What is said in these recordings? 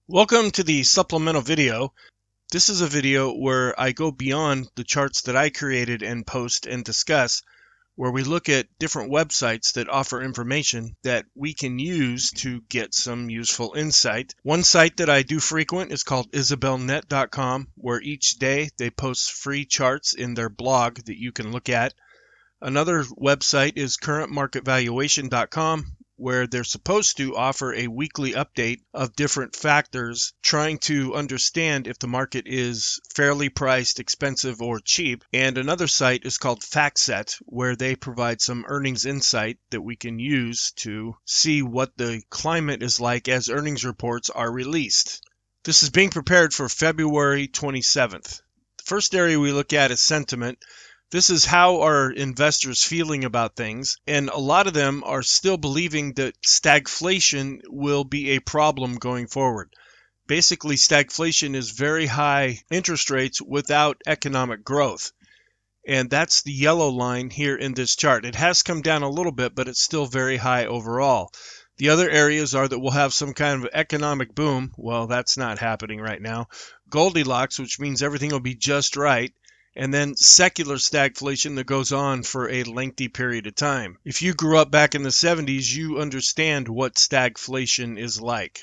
Welcome to the supplemental video. This is a video where I go beyond the charts that I created and post and discuss, where we look at different websites that offer information that we can use to get some useful insight. One site that I do frequent is called isabelnet.com, where each day they post free charts in their blog that you can look at. Another website is currentmarketvaluation.com, where they're supposed to offer a weekly update of different factors, trying to understand if the market is fairly priced, expensive, or cheap. And another site is called FactSet, where they provide some earnings insight that we can use to see what the climate is like as earnings reports are released. This is being prepared for February 27th. The first area we look at is sentiment. This is how are investors feeling about things, and a lot of them are still believing that stagflation will be a problem going forward. Basically, stagflation is very high interest rates without economic growth, and that's the yellow line here in this chart. It has come down a little bit, but it's still very high overall. The other areas are that we'll have some kind of economic boom. Well, that's not happening right now. Goldilocks, which means everything will be just right. And then secular stagflation that goes on for a lengthy period of time. If you grew up back in the 70s, you understand what stagflation is like.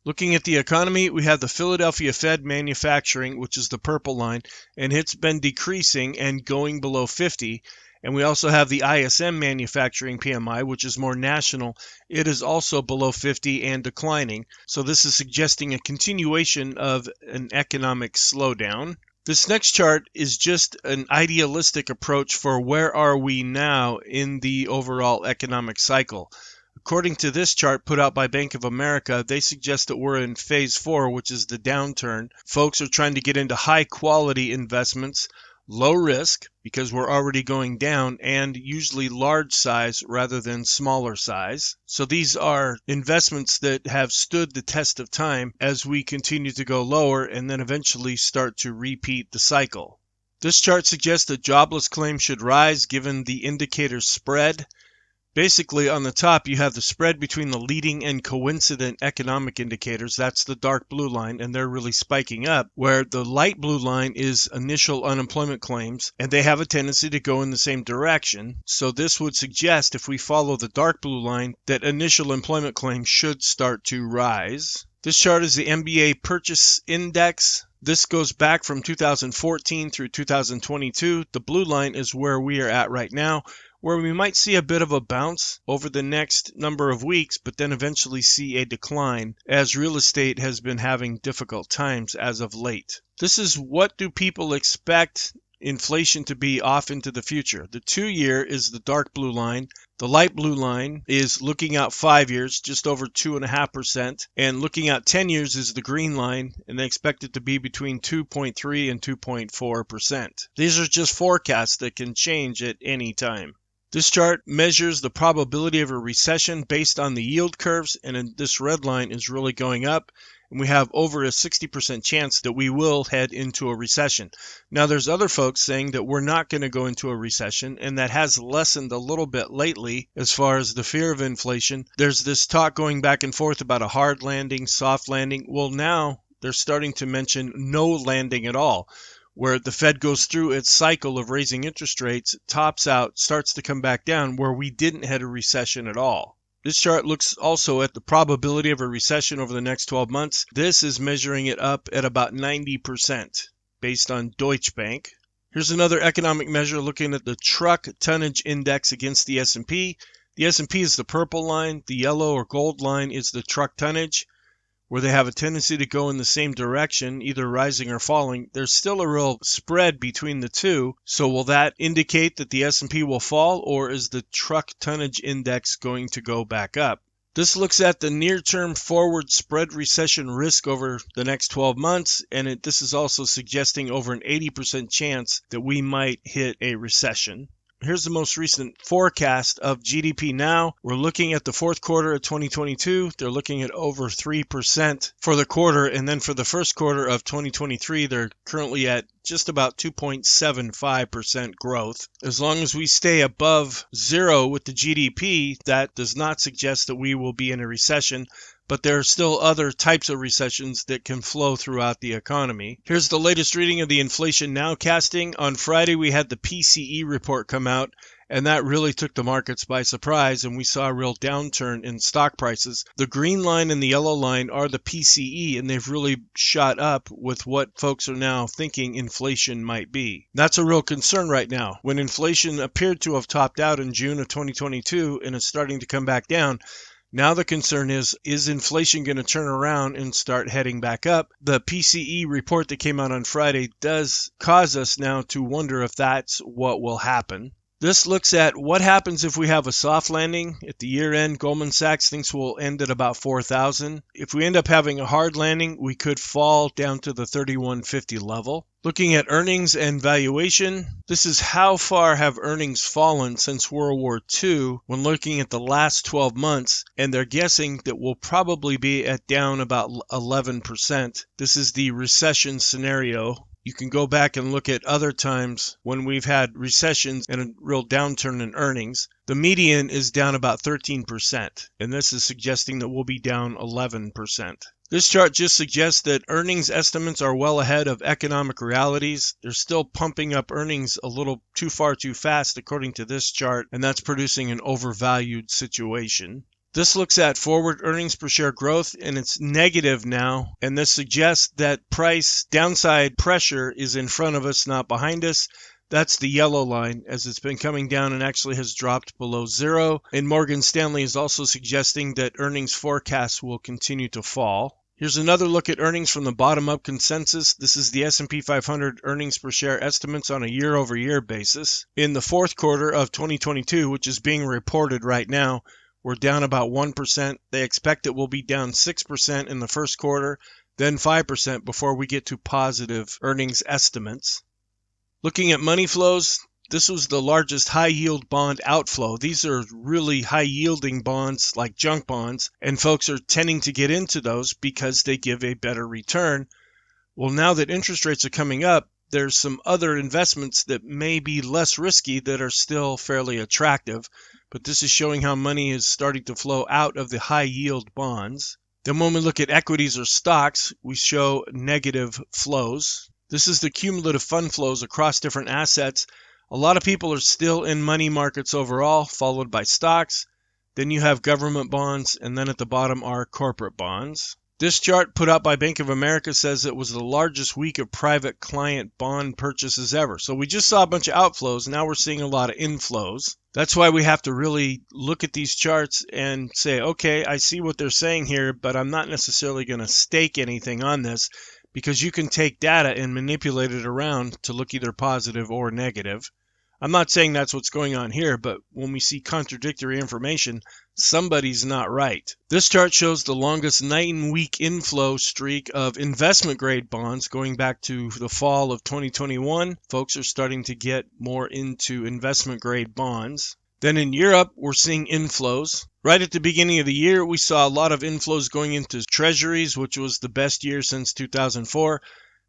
Looking at the economy, we have the Philadelphia Fed manufacturing, which is the purple line, and it's been decreasing and going below 50. And we also have the ISM manufacturing PMI, which is more national. It is also below 50 and declining. So this is suggesting a continuation of an economic slowdown. This next chart is just an idealistic approach for where are we now in the overall economic cycle. According to this chart put out by Bank of America, they suggest that we're in phase 4, which is the downturn. Folks are trying to get into high quality investments, low risk because we're already going down, and usually large size rather than smaller size. So these are investments that have stood the test of time as we continue to go lower and then eventually start to repeat the cycle. This chart suggests that jobless claims should rise given the indicator spread. Basically, on the top, you have the spread between the leading and coincident economic indicators. That's the dark blue line, and they're really spiking up, where the light blue line is initial unemployment claims, and they have a tendency to go in the same direction. So this would suggest, if we follow the dark blue line, that initial employment claims should start to rise. This chart is the MBA Purchase Index. This goes back from 2014 through 2022. The blue line is where we are at right now, where we might see a bit of a bounce over the next number of weeks, but then eventually see a decline as real estate has been having difficult times as of late. This is what do people expect inflation to be off into the future. The 2-year is the dark blue line. The light blue line is looking out 5 years, just over 2.5%, and looking out 10 years is the green line, and they expect it to be between 2.3 and 2.4%. These are just forecasts that can change at any time. This chart measures the probability of a recession based on the yield curves, and this red line is really going up, and we have over a 60% chance that we will head into a recession. Now, there's other folks saying that we're not going to go into a recession, and that has lessened a little bit lately as far as the fear of inflation. There's this talk going back and forth about a hard landing, soft landing. Well, now they're starting to mention no landing at all, where the Fed goes through its cycle of raising interest rates, tops out, starts to come back down, where we didn't have a recession at all. This chart looks also at the probability of a recession over the next 12 months. This is measuring it up at about 90% based on Deutsche Bank. Here's another economic measure looking at the truck tonnage index against the S&P. The S&P is the purple line. The yellow or gold line is the truck tonnage, where they have a tendency to go in the same direction, either rising or falling. There's still a real spread between the two. So will that indicate that the S&P will fall, or is the truck tonnage index going to go back up? This looks at the near-term forward spread recession risk over the next 12 months, and this is also suggesting over an 80% chance that we might hit a recession. Here's the most recent forecast of GDP now. We're looking at the fourth quarter of 2022. They're looking at over 3% for the quarter. And then for the first quarter of 2023, they're currently at just about 2.75% growth. As long as we stay above zero with the GDP, that does not suggest that we will be in a recession. but there are still other types of recessions that can flow throughout the economy. Here's the latest reading of the inflation nowcasting. On Friday, we had the PCE report come out, and that really took the markets by surprise, and we saw a real downturn in stock prices. The green line and the yellow line are the PCE, and they've really shot up with what folks are now thinking inflation might be. That's a real concern right now. When inflation appeared to have topped out in June of 2022 and is starting to come back down, now the concern is inflation going to turn around and start heading back up? The PCE report that came out on Friday does cause us now to wonder if that's what will happen. This looks at what happens if we have a soft landing. At the year end, Goldman Sachs thinks we'll end at about 4,000. If we end up having a hard landing, we could fall down to the 3150 level. Looking at earnings and valuation, this is how far have earnings fallen since World War II when looking at the last 12 months, and they're guessing that we'll probably be at down about 11%. This is the recession scenario. You can go back and look at other times when we've had recessions and a real downturn in earnings. The median is down about 13%, and this is suggesting that we'll be down 11%. This chart just suggests that earnings estimates are well ahead of economic realities. They're still pumping up earnings a little too far too fast according to this chart, and that's producing an overvalued situation. This looks at forward earnings per share growth, and it's negative now, and this suggests that price downside pressure is in front of us, not behind us. That's the yellow line, as it's been coming down and actually has dropped below zero. And Morgan Stanley is also suggesting that earnings forecasts will continue to fall. Here's another look at earnings from the bottom-up consensus. This is the S&P 500 earnings per share estimates on a year-over-year basis. In the fourth quarter of 2022, which is being reported right now, we're down about 1%. They expect it will be down 6% in the first quarter, then 5% before we get to positive earnings estimates. Looking at money flows, this was the largest high-yield bond outflow. These are really high-yielding bonds like junk bonds, and folks are tending to get into those because they give a better return. Well, now that interest rates are coming up, there's some other investments that may be less risky that are still fairly attractive. But this is showing how money is starting to flow out of the high-yield bonds. Then when we look at equities or stocks, we show negative flows. This is the cumulative fund flows across different assets. A lot of people are still in money markets overall, followed by stocks. Then you have government bonds, and then at the bottom are corporate bonds. This chart put out by Bank of America says it was the largest week of private client bond purchases ever. So we just saw a bunch of outflows. Now we're seeing a lot of inflows. That's why we have to really look at these charts and say, okay, I see what they're saying here, but I'm not necessarily going to stake anything on this, because you can take data and manipulate it around to look either positive or negative. I'm not saying that's what's going on here, but when we see contradictory information, somebody's not right. This chart shows the longest 9-week inflow streak of investment-grade bonds going back to the fall of 2021. Folks are starting to get more into investment-grade bonds. Then in Europe, we're seeing inflows. Right at the beginning of the year, we saw a lot of inflows going into treasuries, which was the best year since 2004.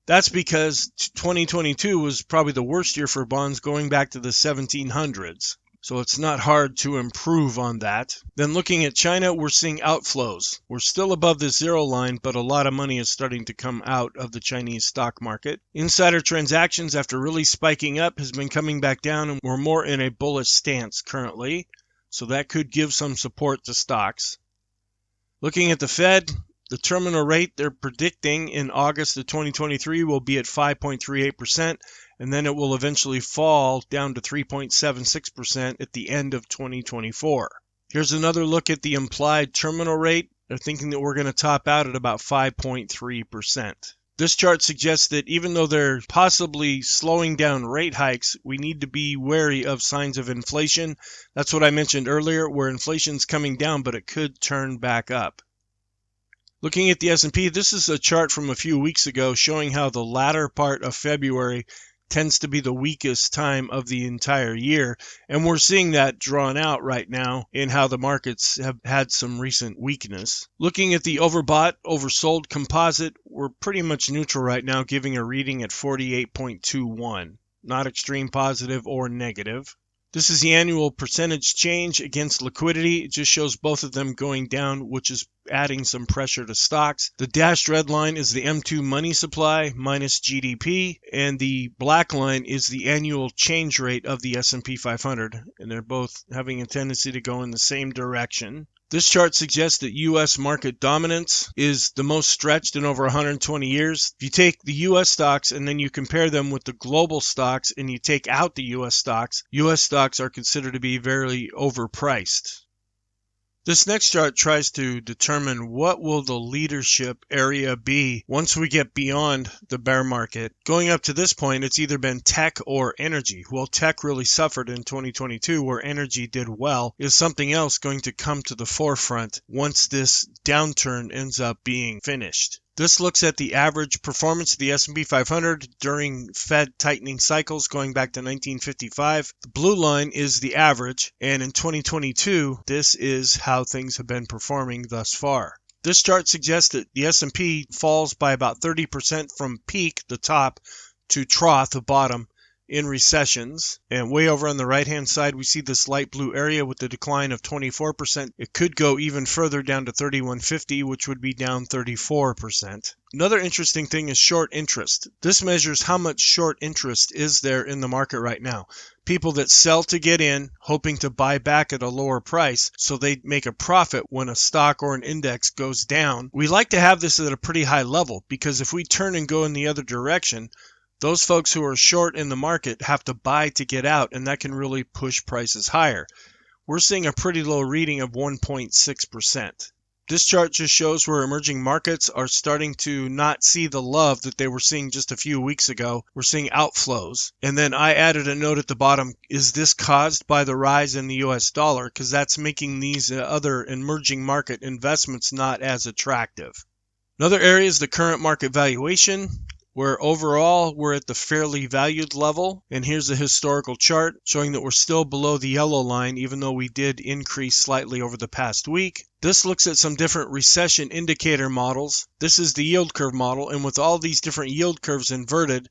That's because 2022 was probably the worst year for bonds going back to the 1700s. So it's not hard to improve on that. Then looking at China, we're seeing outflows. We're still above the zero line, but a lot of money is starting to come out of the Chinese stock market. Insider transactions, after really spiking up, has been coming back down, and we're more in a bullish stance currently. So that could give some support to stocks. Looking at the Fed, the terminal rate they're predicting in August of 2023 will be at 5.38%, and then it will eventually fall down to 3.76% at the end of 2024. Here's another look at the implied terminal rate. They're thinking that we're going to top out at about 5.3%. This chart suggests that even though they're possibly slowing down rate hikes, we need to be wary of signs of inflation. That's what I mentioned earlier, where inflation's coming down, but it could turn back up. Looking at the S&P, this is a chart from a few weeks ago showing how the latter part of February tends to be the weakest time of the entire year, and we're seeing that drawn out right now in how the markets have had some recent weakness. Looking at the overbought, oversold composite, we're pretty much neutral right now, giving a reading at 48.21, not extreme positive or negative. This is the annual percentage change against liquidity. It just shows both of them going down, which is adding some pressure to stocks. The dashed red line is the M2 money supply minus GDP, and the black line is the annual change rate of the S&P 500, and they're both having a tendency to go in the same direction. This chart suggests that U.S. market dominance is the most stretched in over 120 years. If you take the U.S. stocks and then you compare them with the global stocks and you take out the U.S. stocks are considered to be very overpriced. This next chart tries to determine what will the leadership area be once we get beyond the bear market. Going up to this point, it's either been tech or energy. Well, tech really suffered in 2022 where energy did well. Is something else going to come to the forefront once this downturn ends up being finished? This looks at the average performance of the S&P 500 during Fed tightening cycles going back to 1955. The blue line is the average, and in 2022, this is how things have been performing thus far. This chart suggests that the S&P falls by about 30% from peak, the top, to trough, the bottom, in recessions. And way over on the right-hand side, we see this light blue area with the decline of 24%. It could go even further down to 3150, which would be down 34%. Another interesting thing is short interest. This measures how much short interest is there in the market right now. People that sell to get in, hoping to buy back at a lower price so they make a profit when a stock or an index goes down. We like to have this at a pretty high level because if we turn and go in the other direction, those folks who are short in the market have to buy to get out, and that can really push prices higher. We're seeing a pretty low reading of 1.6%. This chart just shows where emerging markets are starting to not see the love that they were seeing just a few weeks ago. We're seeing outflows. And then I added a note at the bottom, is this caused by the rise in the US dollar? Because that's making these other emerging market investments not as attractive. Another area is the current market valuation, where overall we're at the fairly valued level. And here's a historical chart showing that we're still below the yellow line, even though we did increase slightly over the past week. This looks at some different recession indicator models. This is the yield curve model, and with all these different yield curves inverted,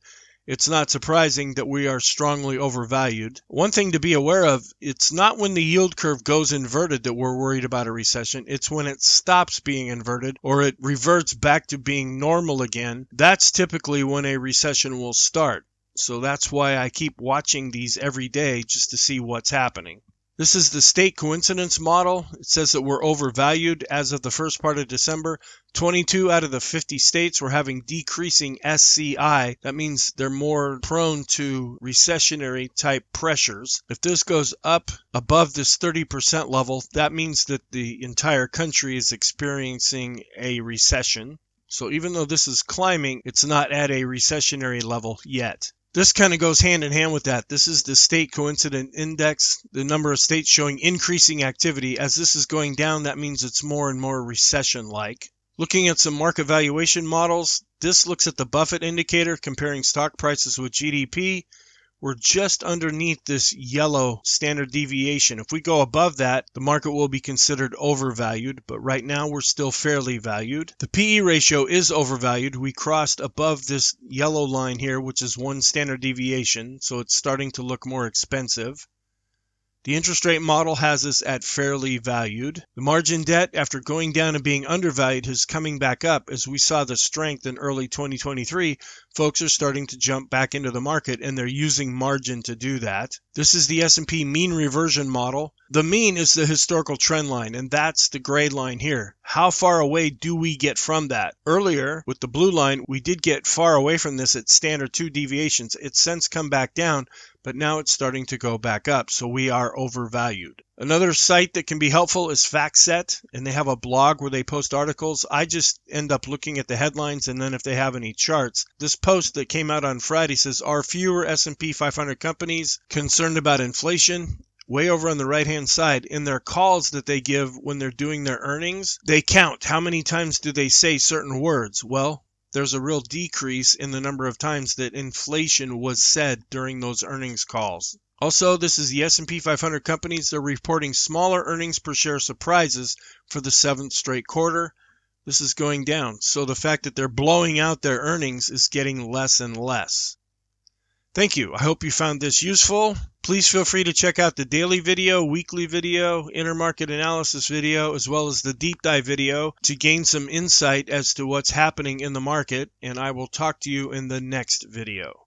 it's not surprising that we are strongly overvalued. One thing to be aware of, it's not when the yield curve goes inverted that we're worried about a recession. It's when it stops being inverted or it reverts back to being normal again. That's typically when a recession will start. So that's why I keep watching these every day just to see what's happening. This is the state coincidence model. It says that we're overvalued as of the first part of December. 22 out of the 50 states were having decreasing SCI. That means they're more prone to recessionary type pressures. If this goes up above this 30% level, that means that the entire country is experiencing a recession. So even though this is climbing, it's not at a recessionary level yet. This kind of goes hand in hand with that. This is the state coincident index, the number of states showing increasing activity. As this is going down, that means it's more and more recession-like. Looking at some market valuation models, this looks at the Buffett indicator comparing stock prices with GDP. We're just underneath this yellow standard deviation. If we go above that, the market will be considered overvalued, but right now we're still fairly valued. The PE ratio is overvalued. We crossed above this yellow line here, which is 1 standard deviation, so it's starting to look more expensive. The interest rate model has us at fairly valued. The margin debt, after going down and being undervalued, is coming back up. As we saw the strength in early 2023, folks are starting to jump back into the market, and they're using margin to do that. This is the S&P mean reversion model. The mean is the historical trend line, and that's the gray line here. How far away do we get from that? Earlier, with the blue line, we did get far away from this at standard 2 deviations. It's since come back down, but now it's starting to go back up, so we are overvalued. Another site that can be helpful is FactSet, and they have a blog where they post articles. I just end up looking at the headlines and then if they have any charts. This post that came out on Friday says, are fewer S&P 500 companies concerned about inflation? Way over on the right-hand side, in their calls that they give when they're doing their earnings, they count how many times do they say certain words. Well, there's a real decrease in the number of times that inflation was said during those earnings calls. Also, this is the S&P 500 companies. They're reporting smaller earnings per share surprises for the 7th straight quarter. This is going down. So the fact that they're blowing out their earnings is getting less and less. Thank you. I hope you found this useful. Please feel free to check out the daily video, weekly video, intermarket analysis video, as well as the deep dive video to gain some insight as to what's happening in the market, and I will talk to you in the next video.